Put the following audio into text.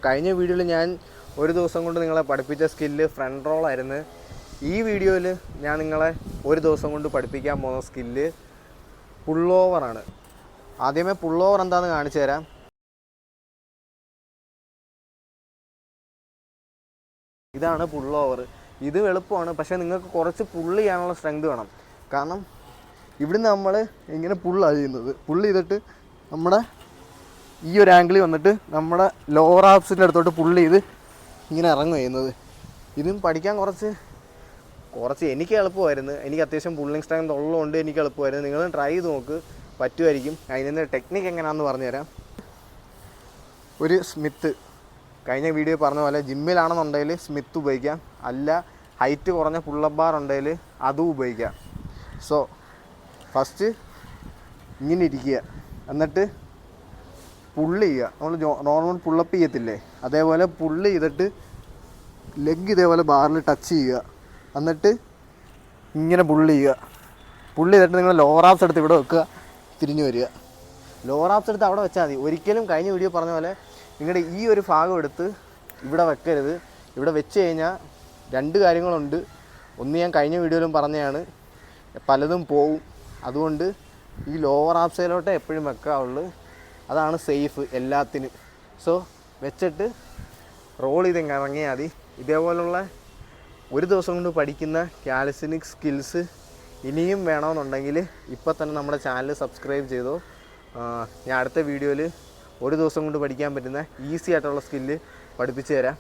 കഴിഞ്ഞ വീഡിയോയിൽ ഞാൻ ഒരു ദിവസം കൊണ്ട് നിങ്ങളെ പഠിപ്പിച്ച സ്കില്ല് ഫ്രണ്ട് റോൾ ആയിരുന്നു. ഈ വീഡിയോയിൽ ഞാൻ നിങ്ങളെ ഒരു ദിവസം കൊണ്ട് പഠിപ്പിക്കാൻ പോകുന്ന സ്കില്ല് പുൾ ഓവറാണ്. ആദ്യമേ പുൾ ഓവർ എന്താണെന്ന് കാണിച്ചു തരാം. ഇതാണ് പുൾ ഓവർ. ഇത് എളുപ്പമാണ്, പക്ഷേ നിങ്ങൾക്ക് കുറച്ച് പുള്ള് ചെയ്യാനുള്ള സ്ട്രെങ്ത് വേണം. കാരണം ഇവിടുന്ന് നമ്മൾ ഇങ്ങനെ പുള്ളാണ് ചെയ്യുന്നത്. പുള്ള് ചെയ്തിട്ട് നമ്മുടെ ഈ ഒരു ആംഗിളിൽ വന്നിട്ട് നമ്മുടെ ലോവർ ആബ്സിൻ്റെ അടുത്തോട്ട് പുള്ള് ചെയ്ത് ഇങ്ങനെ ഇറങ്ങുക ചെയ്യുന്നത്. ഇതും പഠിക്കാൻ കുറച്ച് എനിക്ക് എളുപ്പമായിരുന്നു. എനിക്ക് അത്യാവശ്യം പുള്ളിങ് സ്ട്രെങ്ത് ഉള്ളതുകൊണ്ട് എനിക്ക് എളുപ്പമായിരുന്നു. നിങ്ങളും ട്രൈ ചെയ്ത് നോക്ക്, പറ്റുമായിരിക്കും. അതിൻ്റെ ടെക്നിക്ക് എങ്ങനെയാണെന്ന് പറഞ്ഞുതരാം. ഒരു സ്മിത്ത്, കഴിഞ്ഞ വീഡിയോ പറഞ്ഞ പോലെ ജിമ്മിലാണെന്നുണ്ടെങ്കിൽ സ്മിത്ത് ഉപയോഗിക്കാം, അല്ല ഹൈറ്റ് കുറഞ്ഞ പുള്ളപ്പ് ബാർ ഉണ്ടെങ്കിൽ അതും ഉപയോഗിക്കാം. സോ ഫസ്റ്റ് ഇങ്ങനെ ഇരിക്കുക, എന്നിട്ട് പുള്ള് ചെയ്യുക. നമ്മൾ നോർമൽ പുള്ളപ്പ് ചെയ്യത്തില്ലേ, അതേപോലെ പുള്ള് ചെയ്തിട്ട് ലെഗ് ഇതേപോലെ ബാറിൽ ടച്ച് ചെയ്യുക, എന്നിട്ട് ഇങ്ങനെ പുള്ള് ചെയ്യുക. പുള്ള് ചെയ്തിട്ട് നിങ്ങൾ ലോവർ ആബ്സ് എടുത്ത് ഇവിടെ വെക്കുക, തിരിഞ്ഞു വരിക. ലോവർ ആബ്സ് എടുത്ത് അവിടെ വെച്ചാൽ മതി. ഒരിക്കലും കഴിഞ്ഞ വീഡിയോ പറഞ്ഞ പോലെ നിങ്ങളുടെ ഈ ഒരു ഭാഗം എടുത്ത് ഇവിടെ വെക്കരുത്. ഇവിടെ വെച്ച് കഴിഞ്ഞാൽ രണ്ട് കാര്യങ്ങളുണ്ട്. ഒന്ന് ഞാൻ കഴിഞ്ഞ വീഡിയോയിലും പറഞ്ഞതാണ്, പലതും പോവും. അതുകൊണ്ട് ഈ ലോവർ ആബ്സിലോട്ട് എപ്പോഴും വെക്കാവുള്ളൂ. അതാണ് സേഫ് എല്ലാത്തിനും. സോ വെച്ചിട്ട് റോൾ ചെയ്ത് ഇറങ്ങിയാൽ മതി. ഇതേപോലുള്ള ഒരു ദിവസം കൊണ്ട് പഠിക്കുന്ന കാലിസ്തനിക്സ് സ്കിൽസ് ഇനിയും വേണമെന്നുണ്ടെങ്കിൽ ഇപ്പം തന്നെ നമ്മുടെ ചാനൽ സബ്സ്ക്രൈബ് ചെയ്തോ. ഞാൻ അടുത്ത വീഡിയോയിൽ ഒരു ദിവസം കൊണ്ട് പഠിക്കാൻ പറ്റുന്ന ഈസി ആയിട്ടുള്ള സ്കില്ല് പഠിപ്പിച്ചു തരാം.